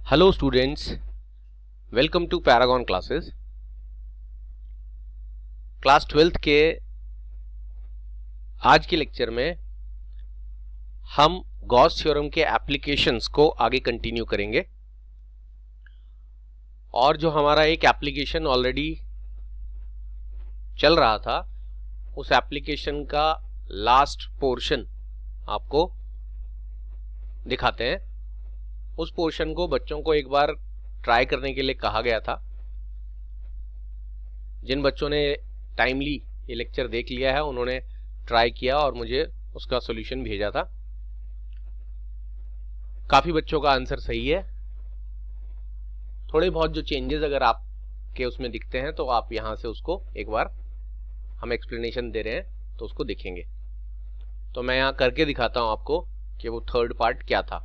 Hello students, welcome to Paragon Classes. Class 12th के आज के लेक्चर में हम गॉस थ्योरम के एप्लीकेशंस को आगे कंटिन्यू करेंगे। और जो हमारा एक एप्लीकेशन ऑलरेडी चल रहा था, उस एप्लीकेशन का लास्ट पोर्शन आपको दिखाते हैं। उस पोर्शन को बच्चों को एक बार ट्राई करने के लिए कहा गया था। जिन बच्चों ने टाइमली ये लेक्चर देख लिया है उन्होंने ट्राई किया और मुझे उसका सॉल्यूशन भेजा था। काफी बच्चों का आंसर सही है। थोड़े बहुत जो चेंजेस अगर आपके उसमें दिखते हैं तो आप यहां से उसको एक बार, हम एक्सप्लेनेशन दे रहे हैं तो उसको देखेंगे। तो मैं यहां करके दिखाता हूं आपको कि वो थर्ड पार्ट क्या था,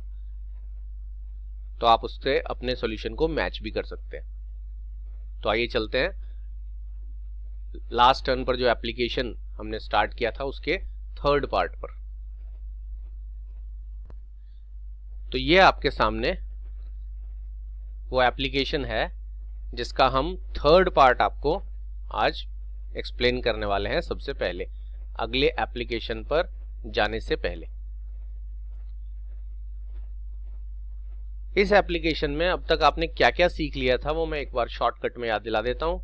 तो आप उससे अपने सॉल्यूशन को मैच भी कर सकते हैं। तो आइए चलते हैं लास्ट टर्न पर जो एप्लीकेशन हमने स्टार्ट किया था उसके थर्ड पार्ट पर। तो ये आपके सामने वो एप्लीकेशन है जिसका हम थर्ड पार्ट आपको आज एक्सप्लेन करने वाले हैं। सबसे पहले अगले एप्लीकेशन पर जाने से पहले, इस एप्लीकेशन में अब तक आपने क्या क्या सीख लिया था वो मैं एक बार शॉर्टकट में याद दिला देता हूं।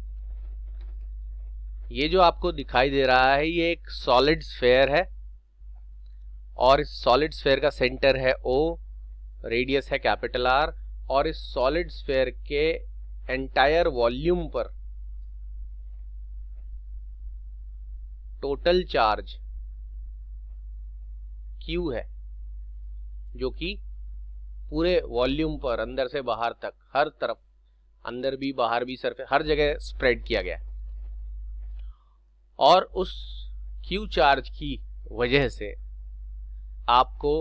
ये जो आपको दिखाई दे रहा है ये एक सॉलिड स्फेयर है और इस सॉलिड स्फेयर का सेंटर है O, रेडियस है कैपिटल R, और इस सॉलिड स्फेयर के एंटायर वॉल्यूम पर टोटल चार्ज Q है, जो कि पूरे वॉल्यूम पर अंदर से बाहर तक, हर तरफ, अंदर भी बाहर भी, सरफेस हर जगह स्प्रेड किया गया है। और उस Q चार्ज की वजह से आपको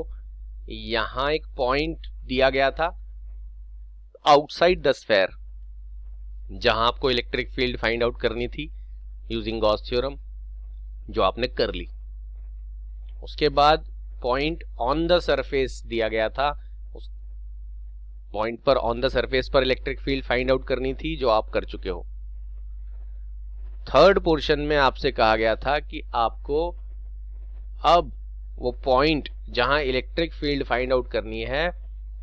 यहां एक पॉइंट दिया गया था आउटसाइड द स्फेयर, जहां आपको इलेक्ट्रिक फील्ड फाइंड आउट करनी थी यूजिंग गॉस थ्योरम, जो आपने कर ली। उसके बाद पॉइंट ऑन द सरफेस दिया गया था, उस पॉइंट पर ऑन द सरफेस पर इलेक्ट्रिक फील्ड फाइंड आउट करनी थी, जो आप कर चुके हो। थर्ड पोर्शन में आपसे कहा गया था कि आपको अब वो पॉइंट जहां इलेक्ट्रिक फील्ड फाइंड आउट करनी है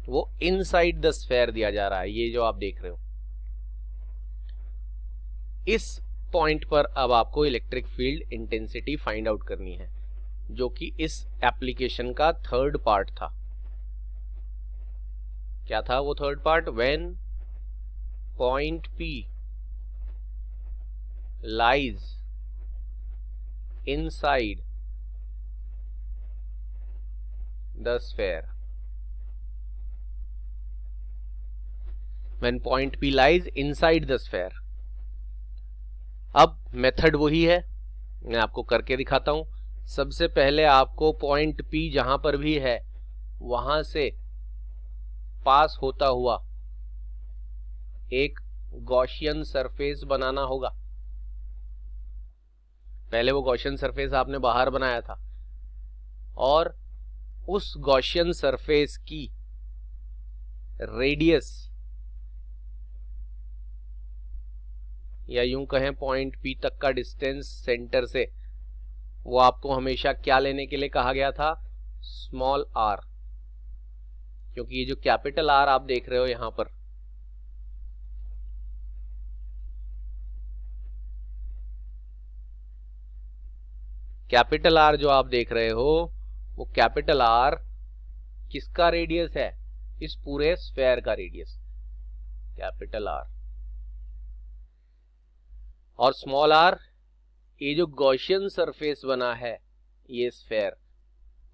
वो इनसाइड द स्फेयर दिया जा रहा है। ये जो आप देख रहे हो, इस पॉइंट पर अब आपको electric field intensity find out करनी है, जो कि इस एप्लीकेशन का थर्ड पार्ट था। क्या था वो third part? When point P lies inside the sphere, when point P lies inside the sphere। अब मेथड वही है, मैं आपको करके दिखाता हूं। सबसे पहले आपको पॉइंट P जहां पर भी है वहां से पास होता हुआ एक गॉसियन सरफेस बनाना होगा। पहले वो गॉसियन सरफेस आपने बाहर बनाया था, और उस गॉसियन सरफेस की रेडियस, या यूं कहें पॉइंट P तक का डिस्टेंस सेंटर से, वो आपको हमेशा क्या लेने के लिए कहा गया था? Small r। क्योंकि ये जो कैपिटल R आप देख रहे हो यहां पर, कैपिटल R जो आप देख रहे हो, वो कैपिटल R किसका रेडियस है? इस पूरे स्फेयर का रेडियस, कैपिटल R। और स्मॉल r, ये जो गॉसियन सरफेस बना है ये स्फेयर,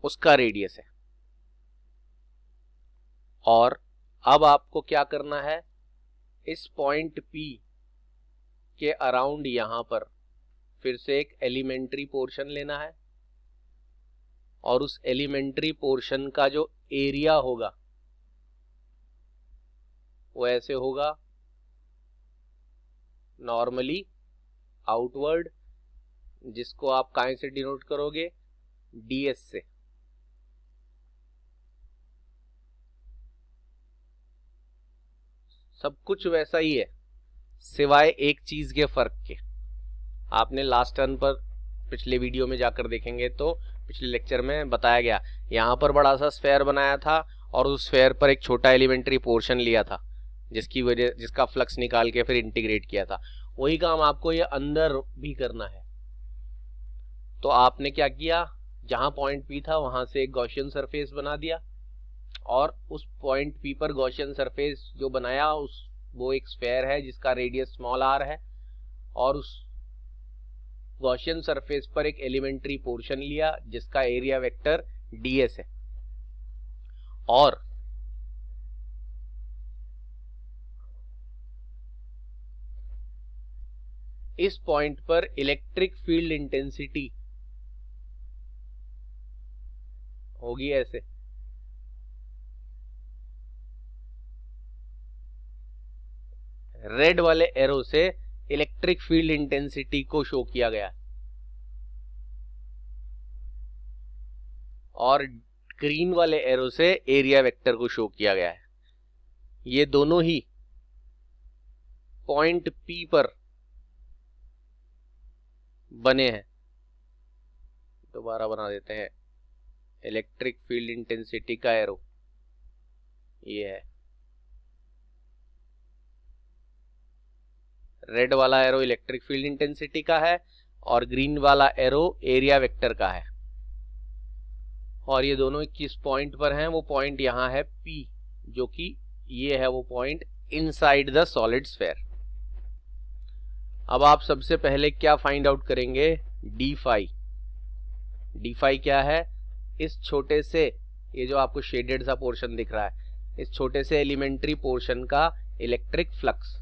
उसका रेडियस है। और अब आपको क्या करना है? इस पॉइंट P के अराउंड यहां पर फिर से एक एलिमेंट्री पोर्शन लेना है, और उस एलिमेंट्री पोर्शन का जो एरिया होगा वो ऐसे होगा, नॉर्मली आउटवर्ड, जिसको आप कहां से डिनोट करोगे? ds से। सब कुछ वैसा ही है सिवाय एक चीज के फर्क के। आपने लास्ट टर्न पर पिछले वीडियो में जाकर देखेंगे तो पिछले लेक्चर में बताया गया, यहाँ पर बड़ा सा स्फेयर बनाया था और उस स्फेयर पर एक छोटा एलिमेंट्री पोर्शन लिया था जिसका फ्लक्स निकाल के फिर इंटीग्रेट किया था। वही काम आपको ये अंदर भी करना है। तो आपने क्या किया, जहां पॉइंट पी था वहां से एक गॉसियन सरफेस बना दिया और उस पॉइंट पी पर गॉसियन सरफेस जो बनाया वो एक स्फेयर है जिसका रेडियस स्मॉल r है, और उस गॉसियन सरफेस पर एक एलिमेंट्री पोर्शन लिया जिसका एरिया वेक्टर ds है, और इस पॉइंट पर इलेक्ट्रिक फील्ड इंटेंसिटी होगी ऐसे। रेड वाले एरो से इलेक्ट्रिक फील्ड इंटेंसिटी को शो किया गया और ग्रीन वाले एरो से एरिया वेक्टर को शो किया गया है। ये दोनों ही पॉइंट P पर बने हैं। दोबारा बना देते हैं इलेक्ट्रिक फील्ड इंटेंसिटी का एरो, ये है रेड वाला एरो इलेक्ट्रिक फील्ड इंटेंसिटी का है और ग्रीन वाला एरो एरिया वेक्टर का है, और ये दोनों किस पॉइंट पर हैं, वो पॉइंट यहाँ है P, जो कि ये है वो point inside the solid sphere. अब आप सबसे पहले क्या फाइंड आउट करेंगे, डी फाई। डी फाई क्या है, इस छोटे से, ये जो आपको शेडेड सा पोर्शन दिख रहा है, इस छोटे से एलिमेंट्री पोर्शन का इलेक्ट्रिक फ्लक्स,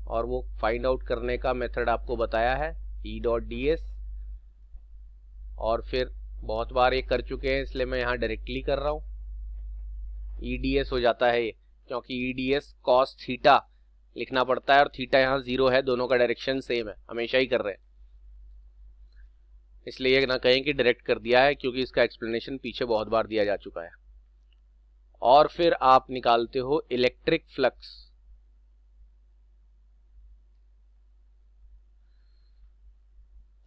और वो फाइंड आउट करने का मेथड आपको बताया है E डॉट ds, और फिर बहुत बार ये कर चुके हैं इसलिए मैं यहाँ डायरेक्टली कर रहा हूँ। EDS हो जाता है ये, क्योंकि EDS cos थीटा लिखना पड़ता है और थीटा यहाँ 0 है, दोनों का डायरेक्शन सेम है, हमेशा ही कर रहे हैं, इसलिए ये ना कहें कि डायरेक्ट कर दिया है, क्योंकि इसका एक्सप्लेनेशन पीछे बहुत बार दिया जा चुका है। और फिर आप निकालते हो electric flux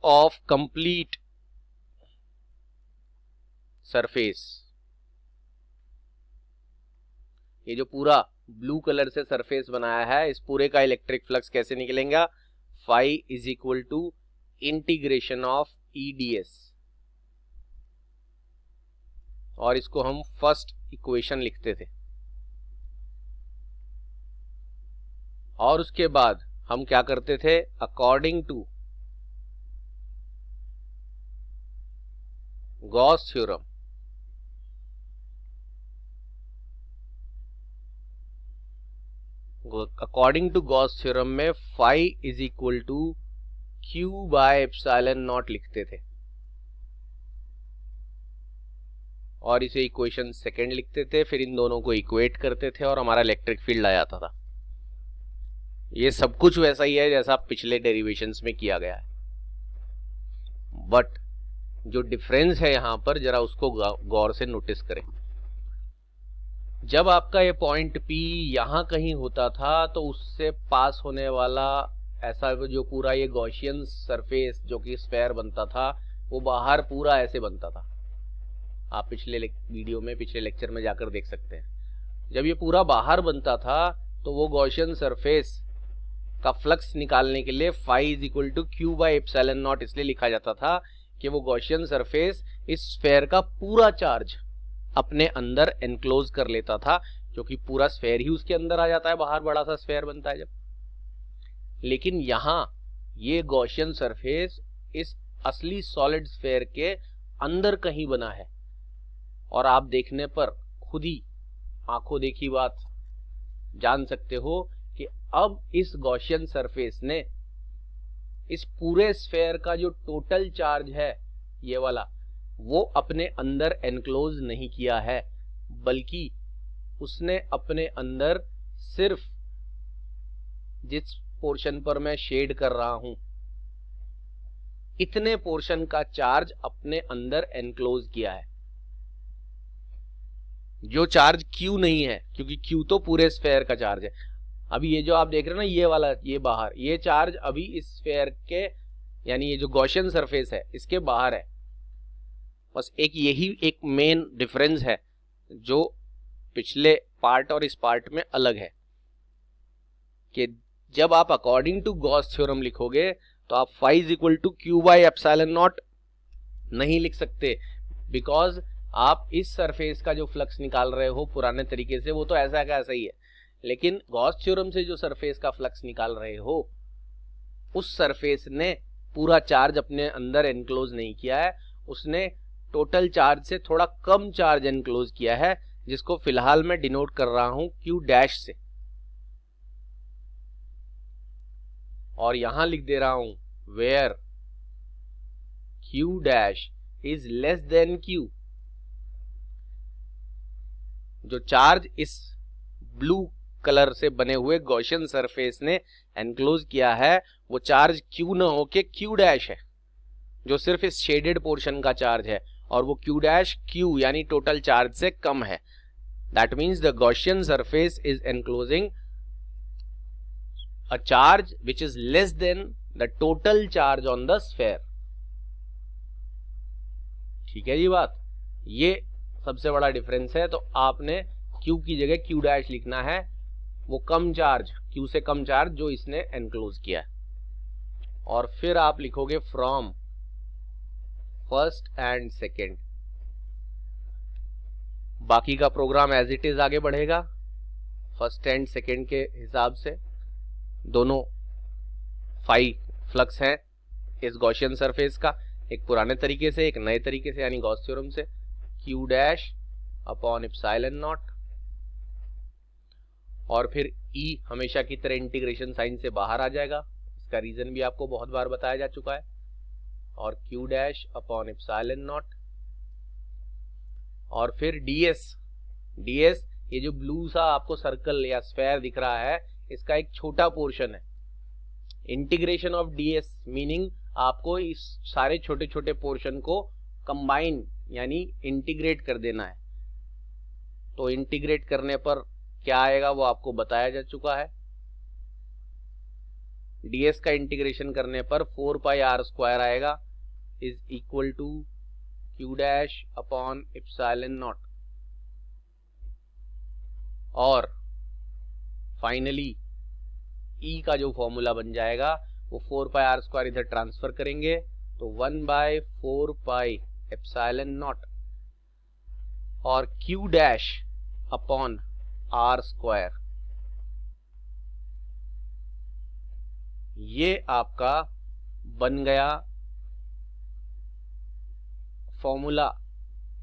of complete surface. ये जो पूरा ब्लू कलर से सरफेस बनाया है, इस पूरे का इलेक्ट्रिक फ्लक्स कैसे निकलेगा, phi is equal to integration of EDS, और इसको हम फर्स्ट इक्वेशन लिखते थे। और उसके बाद हम क्या करते थे, according to Gauss theorem, according to Gauss theorem में phi is equal to Q by epsilon naught लिखते थे, और इसे इक्वेशन सेकंड लिखते थे, फिर इन दोनों को इक्वेट करते थे और हमारा इलेक्ट्रिक फील्ड आ जाता था। ये सब कुछ वैसा ही है जैसा पिछले डेरिवेशंस में किया गया है, बट जो डिफरेंस है यहाँ पर जरा उसको गौर से नोटिस करें। जब आपका ये पॉइंट P यहाँ कहीं होता था तो उससे पास होने वाला ऐसा जो पूरा ये गॉसियन सरफेस जो कि स्फेयर बनता था, वो बाहर पूरा ऐसे बनता था। आप पिछले वीडियो में, पिछले लेक्चर में जाकर देख सकते हैं। जब ये पूरा बाहर बनता था तो वो गॉसियन सरफेस का फ्लक्स निकालने के लिए phi is equal to Q by epsilon naught इसलिए लिखा जाता था कि वो गॉसियन सरफेस इस स्फेयर का पूरा चार्ज अपने अंदर एनक्लोज कर लेता था, क्योंकि पूरा स्फेयर ही उसके अंदर आ जाता है, बाहर बड़ा सा स्फेयर बनता है जब। लेकिन यहाँ ये गॉसियन सरफेस इस असली सॉलिड स्फेयर के अंदर कहीं बना है, और आप देखने पर खुद ही आंखों देखी बात जान सकते हो कि अब इस गॉसियन सरफेस ने इस पूरे स्फेयर का जो टोटल चार्ज है ये वाला, वो अपने अंदर एनक्लोज नहीं किया है, बल्कि उसने अपने अंदर सिर्फ जिस पोर्शन पर मैं शेड कर रहा हूं इतने पोर्शन का चार्ज अपने अंदर एनक्लोज किया है, जो चार्ज Q नहीं है, क्योंकि Q तो पूरे स्फेयर का चार्ज है। अभी ये जो आप देख रहे हो ना, ये वाला, ये बाहर, ये चार्ज अभी इस स्फीयर के, यानी ये जो गॉसियन सरफेस है इसके बाहर है। बस एक यही एक मेन डिफरेंस है जो पिछले पार्ट और इस पार्ट में अलग है, कि जब आप अकॉर्डिंग टू गॉस थ्योरम लिखोगे तो आप phi is equal to Q by epsilon naught नहीं लिख सकते, बिकॉज आप इस सरफेस का जो फ्लक्स निकाल रहे हो पुराने तरीके से वो तो ऐसा का ऐसा ही है, लेकिन गॉस थ्योरम से जो सरफेस का फ्लक्स निकाल रहे हो उस सरफेस ने पूरा चार्ज अपने अंदर एनक्लोज नहीं किया है, उसने टोटल चार्ज से थोड़ा कम चार्ज एनक्लोज किया है, जिसको फिलहाल मैं डिनोट कर रहा हूं क्यू डैश से, और यहां लिख दे रहा हूं where Q dash is less than Q. जो चार्ज इस ब्लू कलर से बने हुए गॉसियन सरफेस ने एनक्लोज किया है वो चार्ज क्यू न होके क्यू डैश है, जो सिर्फ इस शेडेड पोर्शन का चार्ज है, और वो क्यू डैश क्यू यानी टोटल चार्ज से कम है। That means the Gaussian surface is enclosing a charge which is less then the total charge on the sphere. ठीक है जी बात, ये सबसे बड़ा डिफरेंस है। तो आपने क्यू की जगह क्यू डैश लिखना है, वो कम चार्ज, क्यू से कम चार्ज जो इसने एनक्लोज किया है, और फिर आप लिखोगे फ्रॉम फर्स्ट एंड सेकेंड। बाकी का प्रोग्राम एज इट इज आगे बढ़ेगा फर्स्ट एंड सेकेंड के हिसाब से। दोनों फाई फ्लक्स हैं इस गॉसियन सरफेस का, एक पुराने तरीके से एक नए तरीके से यानी गॉस थ्योरम से, Q dash upon epsilon naught, और फिर E हमेशा की तरह इंटीग्रेशन साइन से बाहर आ जाएगा, इसका रीजन भी आपको बहुत बार बताया जा चुका है, और Q dash upon epsilon naught, और फिर ds ये जो ब्लू सा आपको सर्कल या स्फीयर दिख रहा है इसका एक छोटा पोर्शन है। इंटीग्रेशन ऑफ ds मीनिंग आपको इस सारे छोटे छोटे पोर्शन को कंबाइन यानी इंटीग्रेट कर देना है। तो इंटीग्रेट करने पर क्या आएगा वो आपको बताया जा चुका है। ds का इंटीग्रेशन करने पर 4 पाई r स्क्वायर आएगा, is equal to Q dash upon epsilon naught, और फाइनली E का जो फॉर्मूला बन जाएगा वो 4 पाई r स्क्वायर इधर ट्रांसफर करेंगे तो 1 बाय 4 पाई एप्सिलॉन नॉट, और Q dash upon r square. ये आपका बन गया फॉर्मूला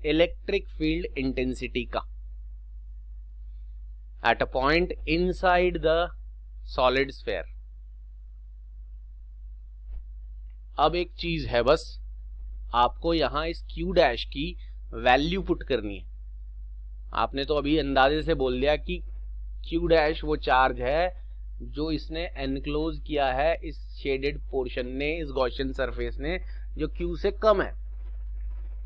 इलेक्ट्रिक फील्ड इंटेंसिटी का at a point inside the solid sphere. अब एक चीज है, बस आपको यहां इस क्यू डैश की वैल्यू पुट करनी है। आपने तो अभी अंदाजे से बोल दिया कि क्यू डैश वो चार्ज है जो इसने एनक्लोज किया है इस शेडेड पोर्शन ने, इस गॉसियन सरफेस ने, जो क्यू से कम है।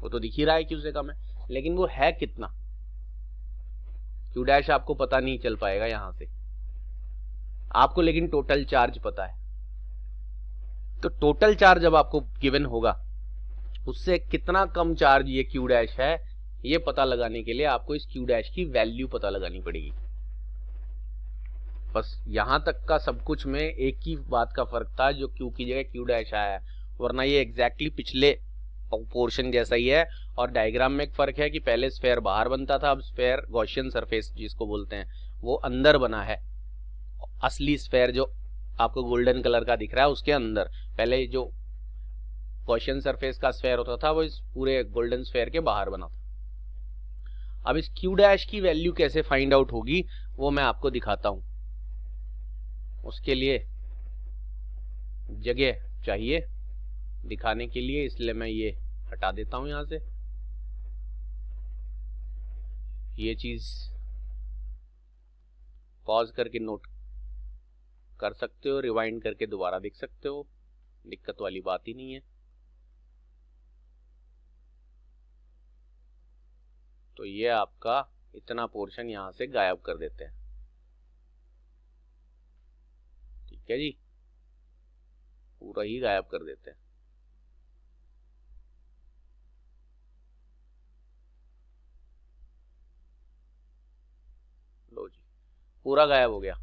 वो तो दिख ही रहा है क्यू से कम है, लेकिन वो है कितना, क्यू डैश आपको पता नहीं चल पाएगा यहां से आपको, लेकिन टोटल चार्ज पता है। तो टोटल चार्ज जब आपको गिवन होगा उससे कितना कम चार्ज ये क्यू डैश है, ये पता लगाने के लिए आपको इस क्यू डैश की वैल्यू पता लगानी पड़ेगी। बस यहां तक का सब कुछ में एक ही बात का फर्क था, जो क्यू की जगह क्यू डैश आया है, वरना ये एग्जैक्टली पिछले पोर्शन जैसा ही है। और डायग्राम में एक फर्क है कि पहले स्फीयर बाहर बनता था, अब स्फीयर गॉसियन सरफेस जिसको बोलते हैं वो अंदर बना है। असली स्फीयर जो आपको गोल्डन कलर का दिख रहा है उसके अंदर, पहले जो गॉसियन सरफेस का स्फीयर होता था वो इस पूरे गोल्डन स्फीयर के बाहर बना था। अब इस क्यू डैश की वैल्यू कैसे फाइंड आउट होगी वो मैं आपको दिखाता हूं। उसके लिए जगह चाहिए दिखाने के लिए, इसलिए मैं ये हटा देता हूं यहां से। ये चीज पॉज करके नोट कर सकते हो, रिवाइंड करके दोबारा देख सकते हो, दिक्कत वाली बात ही नहीं है। तो ये आपका इतना पोर्शन यहां से गायब कर देते हैं। ठीक है जी, पूरा ही गायब कर देते हैं। लो जी, पूरा गायब हो गया।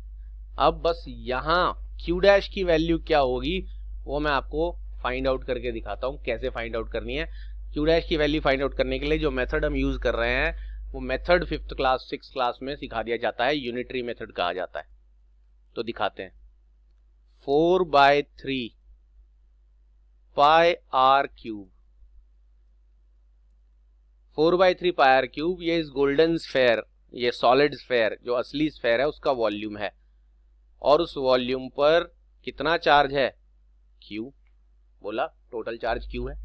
अब बस यहाँ क्यू डैश की वैल्यू क्या होगी वो मैं आपको फाइंड आउट करके दिखाता हूँ, कैसे फाइंड आउट करनी है। क्यू डैश की वैल्यू फाइंड आउट करने के लिए जो मेथड हम यूज कर रहे हैं वो method 5th class 6th class में सिखा दिया जाता है, यूनिटरी मेथड कहा जाता है। तो दिखाते हैं। 4/3 pi are cube, 4/3 pi are cube, ये इस गोल्डन स्फेयर, ये सॉलिड स्फेयर जो असली स्फेयर है उसका वॉल्यूम है, और उस वॉल्यूम पर कितना चार्ज है, क्यू। बोला टोटल चार्ज क्यू है,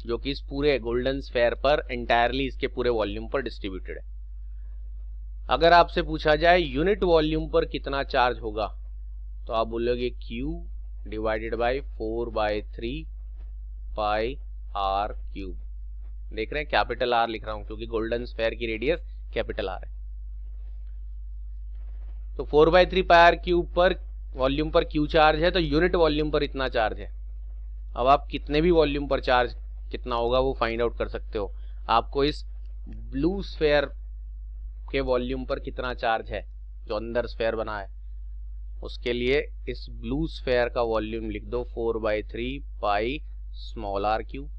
जो कि इस पूरे गोल्डन स्फेयर पर एंटायरली इसके पूरे वॉल्यूम पर डिस्ट्रीब्यूटेड है। अगर आपसे पूछा जाए यूनिट वॉल्यूम पर कितना चार्ज होगा, तो आप बोलोगे Q divided by 4/3 pi are cube. देख रहे हैं, कैपिटल आर लिख रहा हूं क्योंकि गोल्डन स्फेयर की रेडियस कैपिटल आर है। तो 4/3 पाई आर क्यूब पर वॉल्यूम पर क्यू चार्ज है, तो यूनिट वॉल्यूम पर इतना चार्ज है। अब आप कितने भी वॉल्यूम पर चार्ज कितना होगा वो फाइंड आउट कर सकते हो। आपको इस ब्लू स्फेयर के वॉल्यूम पर कितना चार्ज है जो अंदर स्फेयर बना है, उसके लिए इस ब्लू स्फेयर का वॉल्यूम लिख दो 4/3 पाई स्मॉल आर क्यूब,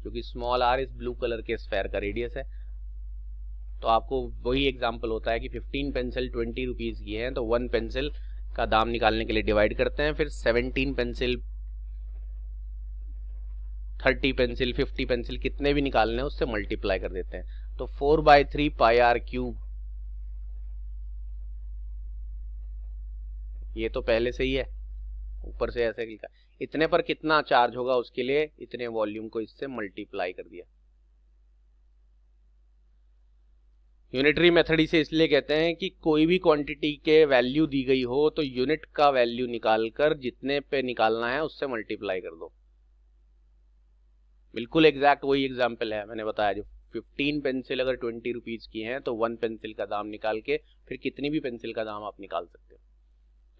क्योंकि स्मॉल आर इस ब्लू कलर के स्फेयर का रेडियस है। तो आपको वही एग्जांपल होता है कि 15 पेंसिल 20 रुपीज की है, तो 1 पेंसिल का दाम निकालने के लिए डिवाइड करते हैं, फिर 17 पेंसिल 30 पेंसिल 50 पेंसिल कितने भी निकालने हैं उससे मल्टीप्लाई कर देते हैं। तो 4/3 पाई आर क्यूब, ये तो पहले से ही है, ऊपर से ऐसे लिखा, इतने पर कितना चार्ज होगा उसके लिए इतने वॉल्यूम को इससे मल्टीप्लाई कर दिया। यूनिटरी मेथड इसे इसलिए कहते हैं कि कोई भी क्वांटिटी के वैल्यू दी गई हो तो यूनिट का वैल्यू निकालकर जितने पे निकालना है उससे मल्टीप्लाई कर दो। बिल्कुल एग्जैक्ट वही एग्जाम्पल है मैंने बताया, जो 15 पेंसिल अगर 20 रुपीज की हैं तो 1 पेंसिल का दाम निकाल के फिर कितनी भी पेंसिल का दाम आप निकाल सकते हो।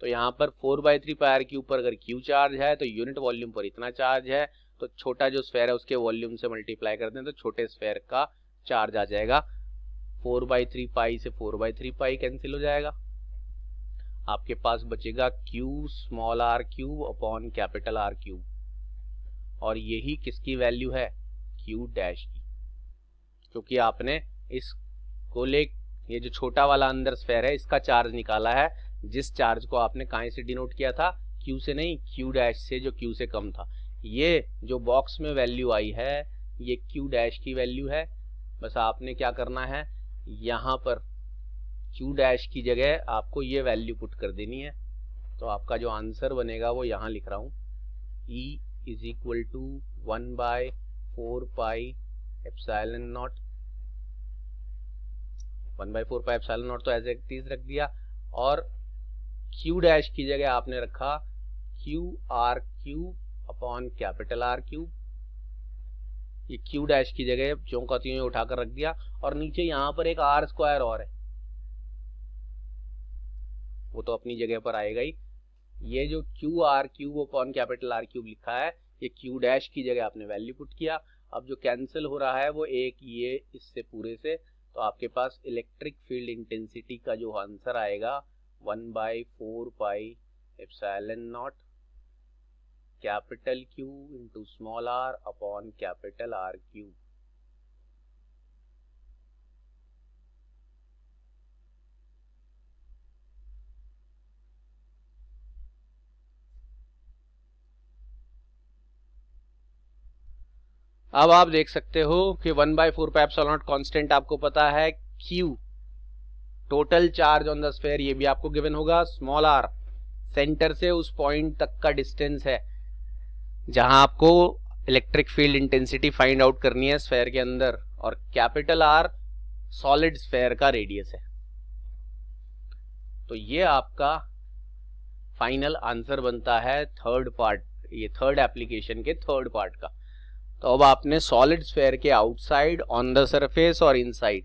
तो यहाँ पर 4/3 पाई आर क्यूब पर अगर क्यू चार्ज है तो यूनिट वॉल्यूम पर इतना चार्ज है, तो छोटा जो स्फेयर है उसके वॉल्यूम से मल्टीप्लाई कर दें तो छोटे स्फेयर का चार्ज आ जाएगा। 4/3 पाई से 4/3 पाई कैंसिल हो जाएगा, आपके पास बचेगा Q small R cube upon capital R cube, और यही किसकी वैल्यू है, क्यू डैश की, क्योंकि आपने इस गोले ये जो छोटा वाला अंदर स्फेयर है इसका चार्ज निकाला है, जिस चार्ज को आपने कहां से डिनोट किया था, क्यू से नहीं, क्यू डैश से, जो क्यू से कम था। ये जो बॉक्स में वैल्यू आई है ये क्यू डैश की वैल्यू है। बस आपने क्या करना है, यहाँ पर क्यू डैश की जगह आपको ये वैल्यू पुट कर देनी है। तो आपका जो आंसर बनेगा वो यहाँ लिख रहा हूँ, E is equal to 1/4 pi epsilon naught, 1/4 pi epsilon naught तो एज इट इज रख दिया, और क्यू डैश की जगह आपने रखा Q R cube upon capital R cube. ये क्यू डैश की जगह ज्यों का त्यों उठाकर रख दिया, और नीचे यहाँ पर एक आर स्क्वायर और है, वो तो अपनी जगह पर आएगा ही। ये जो Q R cube upon capital R cube लिखा है ये क्यू डैश की जगह आपने वैल्यू पुट किया। अब जो कैंसिल हो रहा है वो एक ये इससे पूरे से, तो आपके पास इलेक्ट्रिक फील्ड इंटेंसिटी का जो आंसर आएगा 1/4 pi epsilon naught capital Q into small R upon capital R cube. अब आप देख सकते हो कि 1/4 पाई एप्सिलॉन नॉट कांस्टेंट आपको पता है, Q total charge on the sphere ये भी आपको गिवन होगा, स्मॉल आर सेंटर से उस पॉइंट तक का डिस्टेंस है जहां आपको electric field intensity find out करनी है स्फीयर के अंदर, और कैपिटल आर सॉलिड स्फीयर का रेडियस है। तो ये आपका फाइनल आंसर बनता है थर्ड पार्ट, ये थर्ड एप्लीकेशन के थर्ड पार्ट का। तो अब आपने सॉलिड स्फीयर के आउटसाइड, ऑन द सरफेस और इनसाइड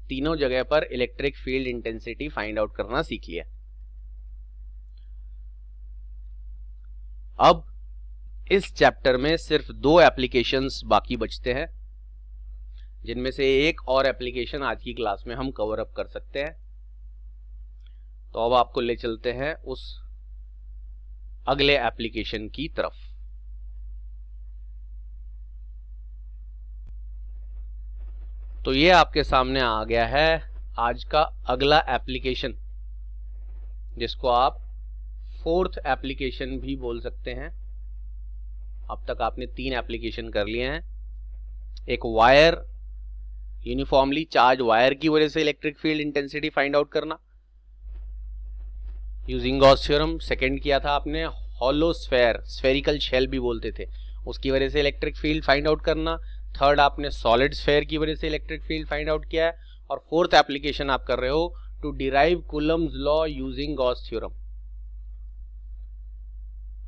तीनों जगह पर electric field intensity find out करना सीख लिया। अब इस चैप्टर में सिर्फ 2 एप्लीकेशंस बाकी बचते हैं, जिनमें से एक और एप्लीकेशन आज की क्लास में हम कवर अप कर सकते हैं। तो अब आपको ले चलते हैं उस अगले एप्लीकेशन की तरफ। तो ये आपके सामने आ गया है आज का अगला एप्लीकेशन, जिसको आप 4th एप्लीकेशन भी बोल सकते हैं। अब तक आपने 3 एप्लीकेशन कर लिए हैं। एक वायर, यूनिफॉर्मली चार्ज वायर की वजह से electric field intensity find out करना यूजिंग गॉस थ्योरम। सेकंड किया था आपने हॉलो स्फेयर, स्फेरिकल शेल भी बोलते थे, उसकी वजह से इलेक्ट्रिक फील्ड फाइंड आउट करना। थर्ड आपने सॉलिड स्फेयर की वजह से इलेक्ट्रिक फील्ड फाइंड आउट किया है। और 4th एप्लीकेशन आप कर रहे हो to derive Coulomb's law using Gauss theorem.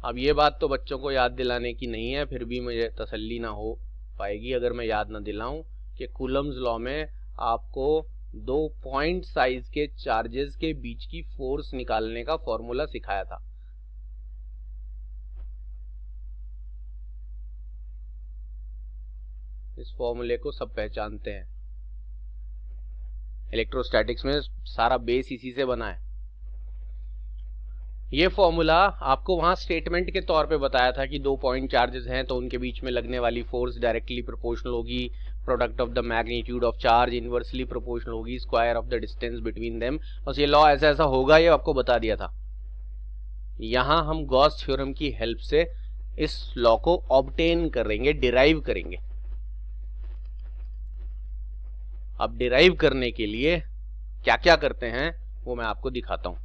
अब ये बात तो बच्चों को याद दिलाने की नहीं है, फिर भी मुझे तसल्ली ना हो पाएगी अगर मैं याद ना दिलाऊं कि कूलम्स लॉ में आपको 2 पॉइंट साइज के चार्जेस के बीच की फोर्स निकालने का फॉर्मूला सिखाया था। इस फॉर्मूले को सब पहचानते हैं, इलेक्ट्रोस्टैटिक्स में सारा बेस इसी से बना है। ये फॉर्मूला आपको वहां स्टेटमेंट के तौर पे बताया था कि 2 पॉइंट चार्जेस हैं तो उनके बीच में लगने वाली फोर्स डायरेक्टली प्रोपोर्शनल होगी product of the magnitude of charge, inversely proportional होगी square of the distance between them. बस ये लॉ ऐसा ऐसा होगा, ये आपको बता दिया था। यहां हम गॉस थ्योरम की हेल्प से इस लॉ को ऑब्टेन करेंगे, डिराइव करेंगे। अब डिराइव करने के लिए क्या क्या करते हैं वो मैं आपको दिखाता हूं।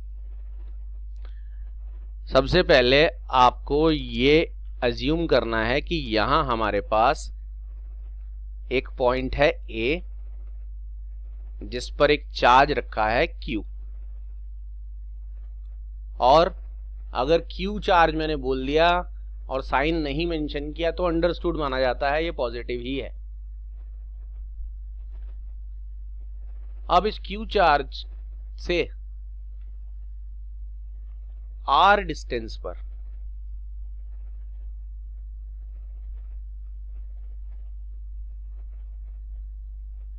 सबसे पहले आपको ये अज्यूम करना है कि यहां हमारे पास एक पॉइंट है A, जिस पर एक चार्ज रखा है Q, और अगर Q चार्ज मैंने बोल दिया और साइन नहीं मेंशन किया तो अंडरस्टूड माना जाता है, ये पॉजिटिव ही है। अब इस Q चार्ज से R डिस्टेंस पर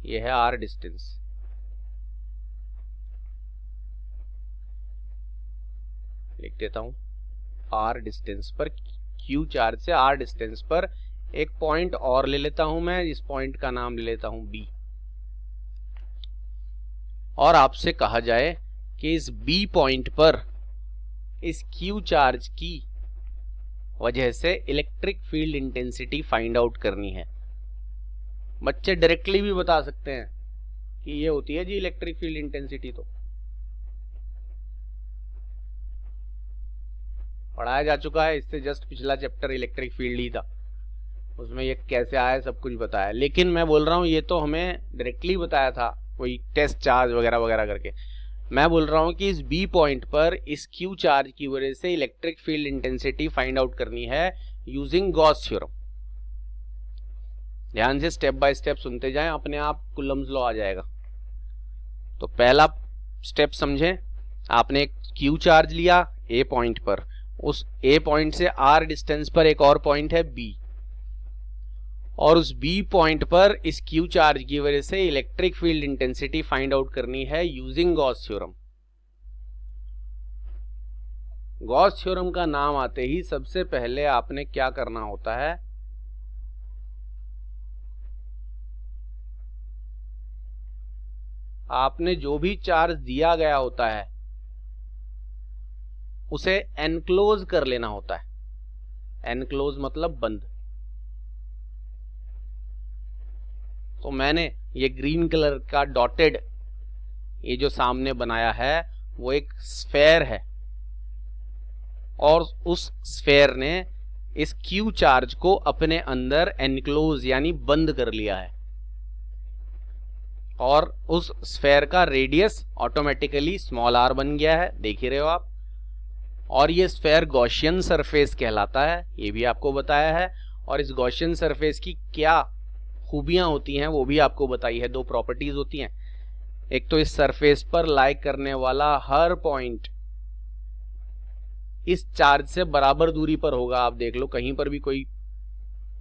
यह है R डिस्टेंस, लिख देता हूं। R डिस्टेंस पर, Q चार्ज से R डिस्टेंस पर एक पॉइंट और ले लेता हूं मैं, इस पॉइंट का नाम ले लेता हूं B। और आपसे कहा जाए कि इस B पॉइंट पर इस Q चार्ज की वजह से electric field intensity find out करनी है। बच्चे डायरेक्टली भी बता सकते हैं कि ये होती है जी इलेक्ट्रिक फील्ड इंटेंसिटी, तो पढ़ाया जा चुका है, इससे जस्ट पिछला चैप्टर इलेक्ट्रिक फील्ड ही था, उसमें ये कैसे आया सब कुछ बताया। लेकिन मैं बोल रहा हूं ये तो हमें डायरेक्टली बताया था, कोई टेस्ट चार्ज वगैरह वगैरह करके। मैं बोल रहा हूं कि इस B पॉइंट पर इस Q चार्ज की वजह से electric field intensity find out करनी है यूजिंग गॉस थ्योरम। ध्यान से स्टेप बाय स्टेप सुनते जाएं, अपने आप कूलम्स लॉ आ जाएगा। तो पहला स्टेप समझें, आपने एक Q चार्ज लिया A पॉइंट पर, उस A पॉइंट से R डिस्टेंस पर एक और पॉइंट है B, और उस B पॉइंट पर इस Q चार्ज की वजह से electric field intensity find out करनी है using Gauss theorem. Gauss theorem का नाम आते ही सबसे पहले आपने क्या करना होता है, आपने जो भी चार्ज दिया गया होता है उसे एनक्लोज कर लेना होता है। एनक्लोज मतलब बंद। तो मैंने ये ग्रीन कलर का डॉटेड ये जो सामने बनाया है वो एक स्फेयर है, और उस स्फेयर ने इस Q चार्ज को अपने अंदर एनक्लोज यानी बंद कर लिया है, और उस स्फेयर का रेडियस ऑटोमेटिकली स्मॉल r बन गया है, देख ही रहे हो आप। और ये स्फेयर गॉसियन सरफेस कहलाता है, ये भी आपको बताया है। और इस गॉसियन सरफेस की क्या खूबियां होती हैं वो भी आपको बताई है। 2 प्रॉपर्टीज होती हैं, एक तो इस सरफेस पर लाई करने वाला हर पॉइंट इस चार्ज से बराबर दूरी पर होगा। आप देख लो, कहीं पर भी कोई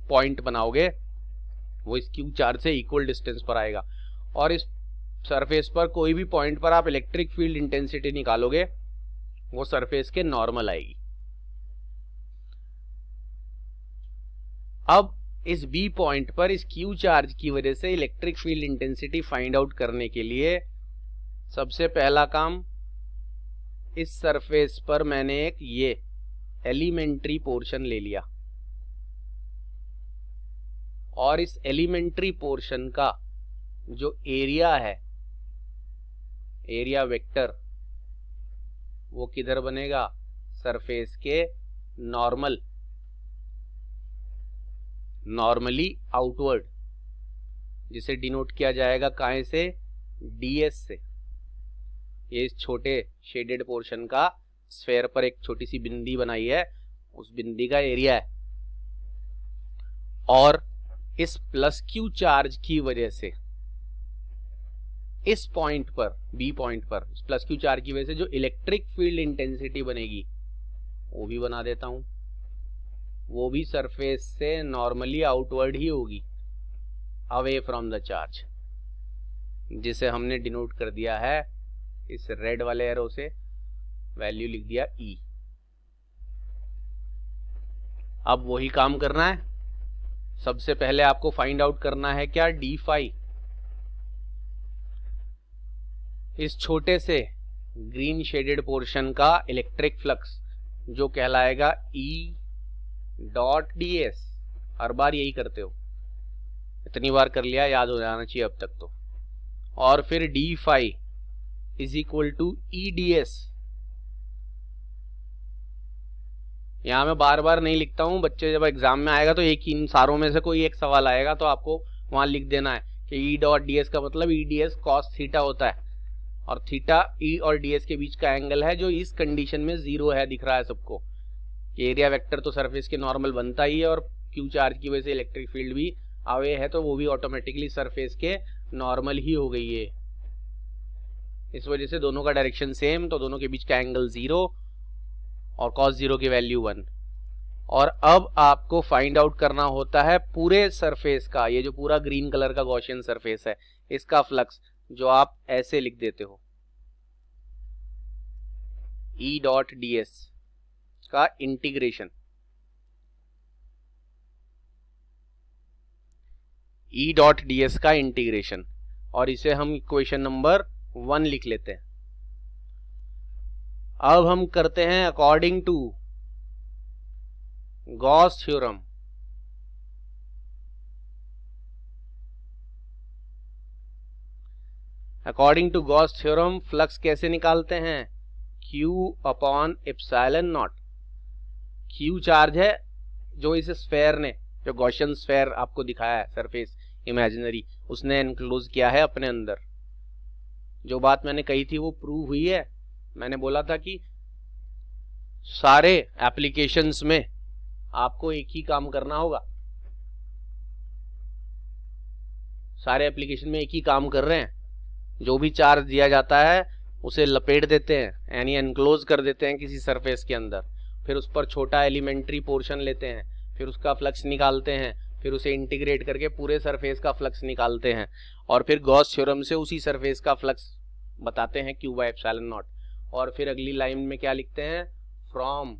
पॉइंट बनाओगे वो इस क्यू चार्ज से इक्वल डिस्टेंस पर आएगा। और इस सरफेस पर कोई भी पॉइंट पर आप इलेक्ट्रिक फील्ड इंटेंसिटी निकालोगे वो सरफेस के नॉर्मल आएगी। अब इस बी पॉइंट पर इस क्यू चार्ज की वजह से electric field intensity find out करने के लिए सबसे पहला काम, इस सरफेस पर मैंने एक ये एलिमेंट्री पोर्शन ले लिया और इस एलिमेंट्री पोर्शन का जो एरिया है, एरिया वेक्टर, वो किधर बनेगा, सरफेस के नॉर्मली आउटवर्ड, जिसे डिनोट किया जाएगा काहे से, ds से। ये इस छोटे शेडेड पोर्शन का स्फेयर पर एक छोटी सी बिंदी बनाई है, उस बिंदी का एरिया है। और इस प्लस क्यू चार्ज की वजह से इस पॉइंट पर, बी पॉइंट पर प्लस क्यू चार्ज की वजह से जो इलेक्ट्रिक फील्ड इंटेंसिटी बनेगी वो भी बना देता हूं, वो भी सरफेस से नॉर्मली आउटवर्ड ही होगी, अवे फ्रॉम द चार्ज, जिसे हमने डिनोट कर दिया है इस रेड वाले एरो से, वैल्यू लिख दिया E। अब वही काम करना है। सबसे पहले आपको फाइंड आउट करना है क्या, डी फाई। इस छोटे से ग्रीन शेडेड पोर्शन का इलेक्ट्रिक फ्लक्स जो कहलाएगा E.ds। हर बार यही करते हो, इतनी बार कर लिया, याद हो जाना चाहिए अब तक तो। और फिर D phi is equal to EDS। यहां मैं बार बार नहीं लिखता हूं, बच्चे जब एग्जाम में आएगा तो एक ही, इन सारों में से कोई एक सवाल आएगा तो आपको वहां लिख देना है कि E.ds का मतलब EDS cos थीटा होता है, और थीटा E और ds के बीच का एंगल है जो इस कंडीशन में 0 है, दिख रहा है सबको। एरिया वेक्टर तो सरफेस के नॉर्मल बनता ही है, और क्यू चार्ज की वजह से इलेक्ट्रिक फील्ड भी अवे है, तो वो भी ऑटोमेटिकली सरफेस के नॉर्मल ही हो गई है। इस वजह से दोनों का डायरेक्शन सेम, तो दोनों के बीच का एंगल 0 और cos 0 की वैल्यू 1। और अब आपको फाइंड आउट करना होता है पूरे सरफेस का, ये जो पूरा ग्रीन कलर का गॉसियन सरफेस है, इसका फ्लक्स, जो आप ऐसे लिख देते हो E.ds का इंटीग्रेशन। E.ds का इंटीग्रेशन, और इसे हम इक्वेशन नंबर 1 लिख लेते हैं। अब हम करते हैं according to Gauss theorem. According to Gauss theorem flux कैसे निकालते हैं, Q upon epsilon naught. Q charge है जो इस स्फेयर ने, जो गॉसियन स्फेयर आपको दिखाया है सरफेस इमेजिनरी, उसने एनक्लोज किया है अपने अंदर। जो बात मैंने कही थी वो प्रूव हुई है। मैंने बोला था कि सारे एप्लीकेशंस में आपको एक ही काम करना होगा, सारे एप्लीकेशन में एक ही काम कर रहे हैं, जो भी चार्ज दिया जाता है उसे लपेट देते हैं, यानी एनक्लोज कर देते हैं किसी सरफेस के अंदर, फिर उस पर छोटा एलिमेंट्री पोर्शन लेते हैं, फिर उसका फ्लक्स निकालते हैं, फिर उसे इंटीग्रेट करके पूरे सरफेस का फ्लक्स निकालते हैं, और फिर गॉस थ्योरम से उसी सरफेस का फ्लक्स बताते हैं Q बाय एप्सिलॉन नॉट। और फिर अगली लाइन में क्या लिखते हैं, फ्रॉम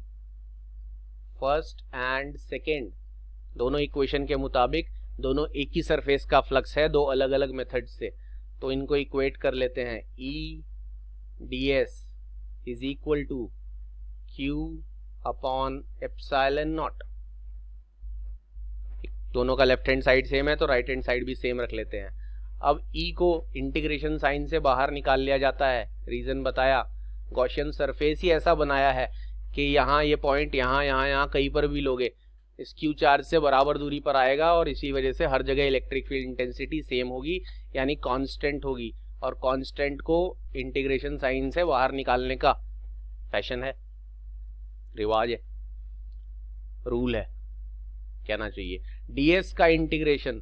फर्स्ट एंड सेकेंड, दोनों इक्वेशन के मुताबिक दोनों एक ही सरफेस का फ्लक्स है, दो अलग अलग मेथड से, तो इनको इक्वेट कर लेते हैं। E.ds is equal to Q upon epsilon naught. दोनों का लेफ्ट हैंड साइड सेम है तो राइट हैंड साइड भी सेम रख लेते हैं। अब E को इंटीग्रेशन साइन से बाहर निकाल लिया जाता है, रीजन बताया, गॉसियन सरफेस ही ऐसा बनाया है कि यहाँ ये पॉइंट यहाँ कहीं पर भी लोगे इस क्यू चार्ज से बराबर दूरी पर आएगा, और इसी वजह से हर जगह इलेक्ट्रिक फील्ड इंटेंसिटी सेम होगी, यानी कांस्टेंट होगी। और कांस्टेंट को इंटीग्रेशन साइन से बाहर निकालने का फैशन है, रिवाज है, रूल है कहना चाहिए। ds का इंटीग्रेशन,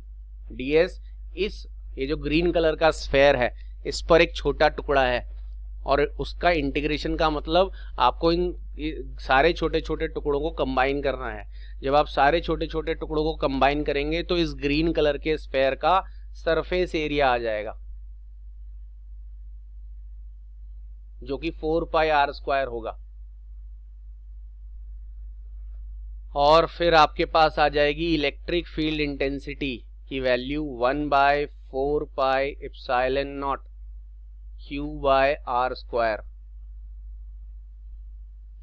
ds इस, ये जो ग्रीन कलर का स्फेयर है, इस पर एक छोटा टुकड़ा है, और उसका इंटीग्रेशन का मतलब आपको इन सारे छोटे छोटे टुकड़ों को कंबाइन करना है। जब आप सारे छोटे छोटे टुकड़ों को कंबाइन करेंगे तो इस ग्रीन कलर के स्फेयर का सरफेस एरिया आ जाएगा, जो कि 4πr² होगा। और फिर आपके पास आ जाएगी इलेक्ट्रिक फील्ड इंटेंसिटी की वैल्यू 1/4πε0 Q/r²।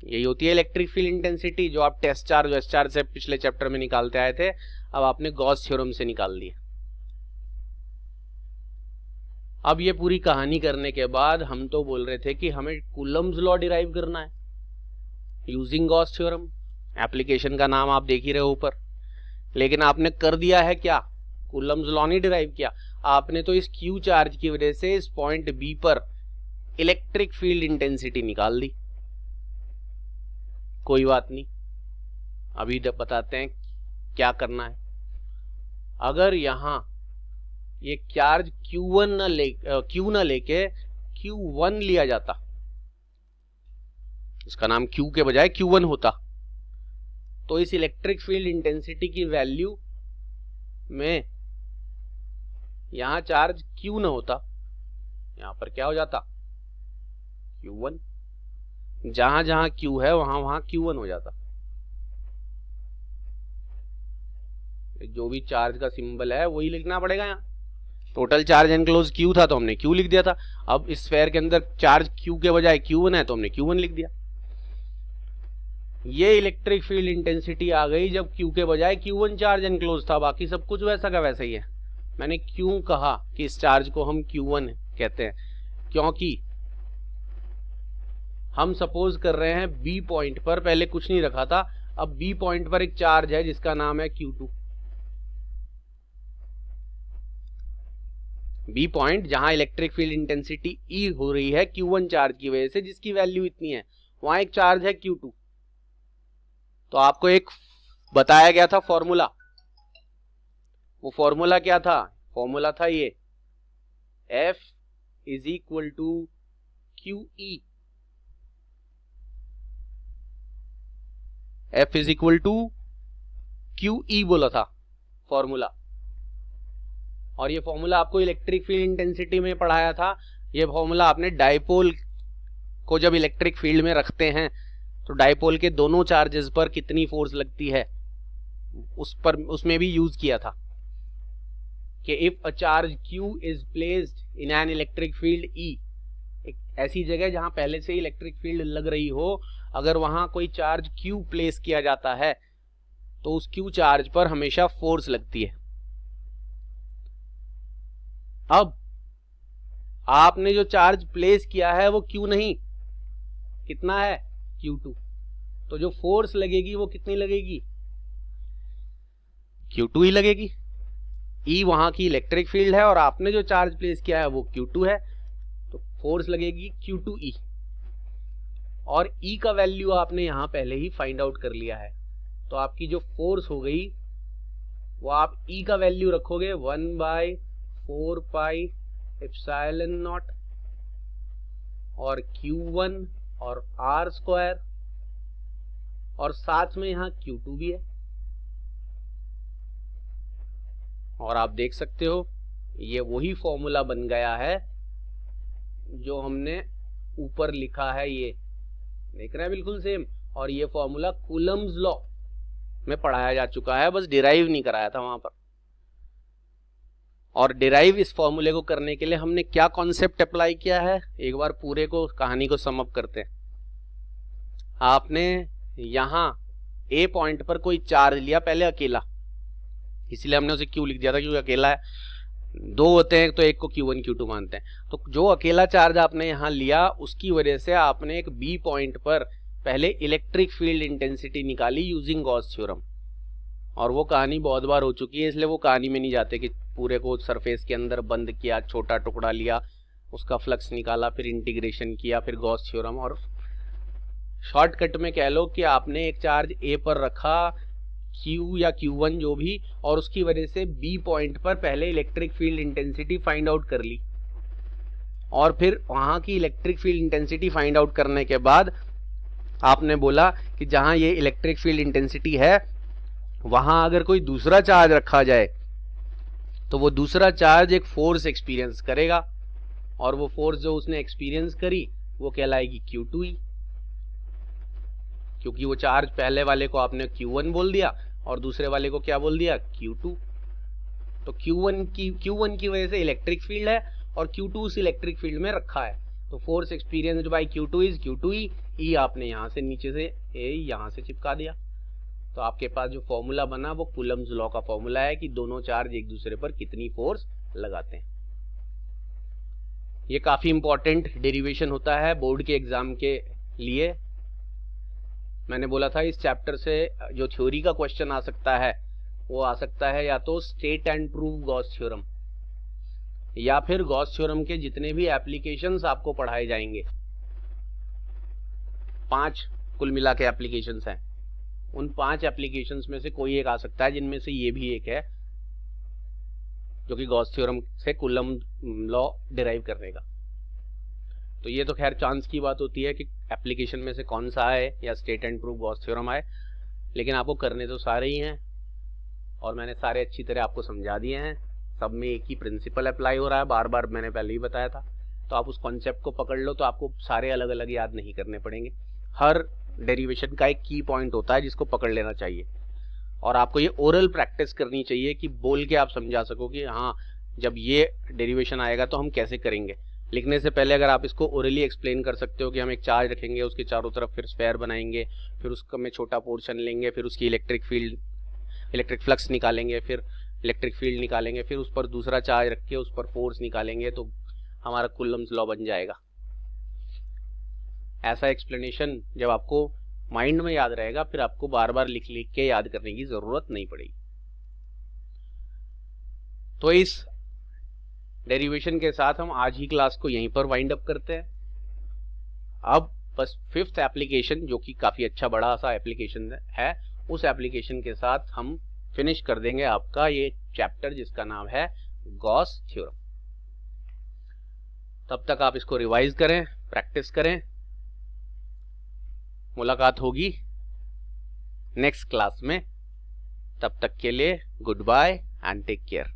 यही होती है इलेक्ट्रिक फील्ड इंटेंसिटी, जो आप टेस्ट चार्ज वेस्ट चार्ज से पिछले चैप्टर में निकालते आए थे, अब आपने गॉस थ्योरम से निकाल दिया। अब ये पूरी कहानी करने के बाद हम तो बोल रहे थे कि हमें कूलम्स लॉ डिराइव करना है यूजिंग गॉस थ्योरम। एप्लीकेशन का नाम आप देख ही रहे हो ऊपर। लेकिन आपने कर दिया है क्या? कूलम्स लॉ नहीं डिराइव किया, आपने तो इस क्यू चार्ज की वजह से इस पॉइंट बी पर इलेक्ट्रिक फील्ड इंटेंसिटी निकाल दी। कोई बात नहीं, अभी बताते हैं क्या करना है। अगर यहां ये चार्ज Q1 Q ना लेके Q1 लिया जाता, इसका नाम Q के बजाय Q1 होता, तो इस इलेक्ट्रिक फील्ड इंटेंसिटी की वैल्यू में यहां चार्ज Q ना होता, यहां पर क्या हो जाता? Q1। जहां जहां Q है वहां वहां Q1 हो जाता। जो भी चार्ज का सिंबल है वही लिखना पड़ेगा। यहाँ टोटल चार्ज एनक्लोज Q था तो हमने Q लिख दिया था। अब इस स्फेयर के अंदर चार्ज Q के बजाय Q1 है तो हमने Q1 लिख दिया। ये इलेक्ट्रिक फील्ड इंटेंसिटी आ गई जब Q के बजाय Q1 चार्ज एनक्लोज था। बाकी सब कुछ वैसा का वैसा ही है। मैंने क्यों कहा कि इस चार्ज को हम Q1 कहते हैं? क्योंकि हम सपोज कर रहे हैं B पॉइंट पर, पहले कुछ नहीं रखा था, अब B पॉइंट पर एक चार्ज है जिसका नाम है Q2। B पॉइंट जहां इलेक्ट्रिक फील्ड इंटेंसिटी E हो रही है Q1 चार्ज की वजह से, जिसकी वैल्यू इतनी है, वहां एक चार्ज है Q2। तो आपको एक बताया गया था फॉर्मूला। वो फॉर्मूला क्या था? फॉर्मूला था ये, F = QE। F = QE बोला था फॉर्मूला। और ये फॉर्मूला आपको इलेक्ट्रिक फील्ड इंटेंसिटी में पढ़ाया था। ये फॉर्मूला आपने डाइपोल को जब इलेक्ट्रिक फील्ड में रखते हैं तो डाइपोल के दोनों चार्जेस पर कितनी फोर्स लगती है उसमें भी यूज किया था कि if a charge Q is placed in an electric field E, एक ऐसी जगह जहां पहले से इलेक्ट्रिक फील्ड लग रही हो, अगर वहां कोई चार्ज Q प्लेस किया जाता है तो उस Q चार्ज पर हमेशा फोर्स लगती है। अब आपने जो चार्ज प्लेस किया है वो Q नहीं, कितना है? Q2। तो जो फोर्स लगेगी वो कितनी लगेगी? Q2 ही लगेगी। E वहां की इलेक्ट्रिक फील्ड है और आपने जो चार्ज प्लेस किया है वो Q2 है, तो फोर्स लगेगी Q2E। और E का वैल्यू आपने यहां पहले ही फाइंड आउट कर लिया है, तो आपकी जो फोर्स हो गई वो आप E का वैल्यू रखोगे 1/4πε0 और Q1 और r², और साथ में यहां Q2 भी है। और आप देख सकते हो ये वही फॉर्मूला बन गया है जो हमने ऊपर लिखा है, ये देख रहे हैं, बिल्कुल सेम। और ये फॉर्मूला कूलम्स लॉ में पढ़ाया जा चुका है, बस डिराइव नहीं कराया था वहां पर। और डिराइव इस फॉर्मूले को करने के लिए हमने क्या कॉन्सेप्ट अप्लाई किया है, एक बार पूरे को कहानी को सम अप करते हैं। आपने यहां A पॉइंट पर कोई चार्ज लिया पहले अकेला, इसलिए हमने उसे Q लिख दिया था क्योंकि अकेला है। दो होते हैं तो एक को Q1 Q2 मानते हैं। तो जो अकेला चार्ज आपने यहां लिया उसकी वजह से आपने एक B पॉइंट पर पहले इलेक्ट्रिक फील्ड इंटेंसिटी निकाली यूजिंग गॉस थ्योरम। और वो कहानी बहुत बार हो चुकी है, इसलिए वो कहानी में नहीं जाते कि पूरे को सरफेस के अंदर बंद किया, छोटा टुकड़ा लिया, उसका फ्लक्स निकाला, फिर इंटीग्रेशन किया, फिर गॉस थ्योरम। और शॉर्टकट में कह लो कि आपने एक चार्ज A पर रखा, Q या Q1 जो भी, और उसकी वजह से B पॉइंट पर पहले electric field intensity find out कर ली। और फिर वहां की electric field intensity find out करने के बाद आपने बोला कि जहां ये इलेक्ट्रिक फील्ड इंटेंसिटी है वहां अगर कोई दूसरा चार्ज रखा जाए तो वो दूसरा चार्ज एक फोर्स एक्सपीरियंस करेगा, और वो फोर्स जो उसने एक्सपीरियंस करी वो कहलाएगी Q2E, क्योंकि वो चार्ज पहले वाले को आपने Q1 बोल दिया और दूसरे वाले को क्या बोल दिया, Q2। तो Q1 की वजह से इलेक्ट्रिक फील्ड है और Q2 उस इलेक्ट्रिक फील्ड में रखा है, तो force experienced bye Q2 is Q2E। E आपने यहां से नीचे से ए यहां से चिपका दिया, तो आपके पास जो फॉर्मूला बना वो कूलम्स लॉ का फॉर्मूला है कि दोनों चार्ज एक दूसरे पर कितनी फोर्स लगाते हैं। ये काफी इंपॉर्टेंट डेरिवेशन होता है बोर्ड के एग्जाम के लिए। मैंने बोला था इस चैप्टर से जो थ्योरी का क्वेश्चन आ सकता है वो आ सकता है या तो state and prove Gauss theorem, या फिर गॉस थ्योरम के जितने भी एप्लीकेशंस आपको पढ़ाए जाएंगे, 5 कुल मिला के एप्लीकेशंस हैं, उन 5 एप्लीकेशंस में से कोई एक आ सकता है, जिनमें से ये भी एक है जो कि गॉस थ्योरम से कूलम लॉ डिराइव करने का। तो ये तो खैर चांस की बात होती है कि एप्लीकेशन में से कौन सा आए या state and prove Gauss theorem आए, लेकिन आपको करने तो सारे ही हैं और मैंने सारे अच्छी तरह आपको समझा दिए हैं। सब में एक ही प्रिंसिपल अप्लाई हो रहा है, बार बार मैंने पहले ही बताया था। तो आप उस कॉन्सेप्ट को पकड़ लो तो आपको सारे अलग अलग याद नहीं करने पड़ेंगे। हर डेरिवेशन का एक की पॉइंट होता है जिसको पकड़ लेना चाहिए, और आपको ये ओरल प्रैक्टिस करनी चाहिए कि बोल के आप समझा सको कि हाँ जब ये डेरिवेशन आएगा तो हम कैसे करेंगे। लिखने से पहले अगर आप इसको ओरली एक्सप्लेन कर सकते हो कि हम एक चार्ज रखेंगे, उसके चारों तरफ फिर स्फेयर बनाएंगे, फिर उसका में छोटा पोर्शन लेंगे, फिर उसकी इलेक्ट्रिक फ्लक्स निकालेंगे, फिर इलेक्ट्रिक फील्ड निकालेंगे, फिर उस पर दूसरा चार्ज रख के उस पर फोर्स निकालेंगे, तो हमारा कूलम्स लॉ बन जाएगा। ऐसा एक्सप्लेनेशन जब आपको माइंड में याद रहेगा फिर आपको बार बार लिख लिख के याद करने की जरूरत नहीं पड़ेगी। तो इस डेरिवेशन के साथ हम आज ही क्लास को यहीं पर वाइंड अप करते हैं। अब बस 5th एप्लीकेशन जो कि काफी अच्छा बड़ा सा एप्लीकेशन है, उस एप्लीकेशन के साथ हम फिनिश कर देंगे आपका ये चैप्टर जिसका नाम है गॉस थ्योरम। तब तक आप इसको रिवाइज करें, प्रैक्टिस करें। मुलाकात होगी नेक्स्ट क्लास में, तब तक के लिए good bye and take care.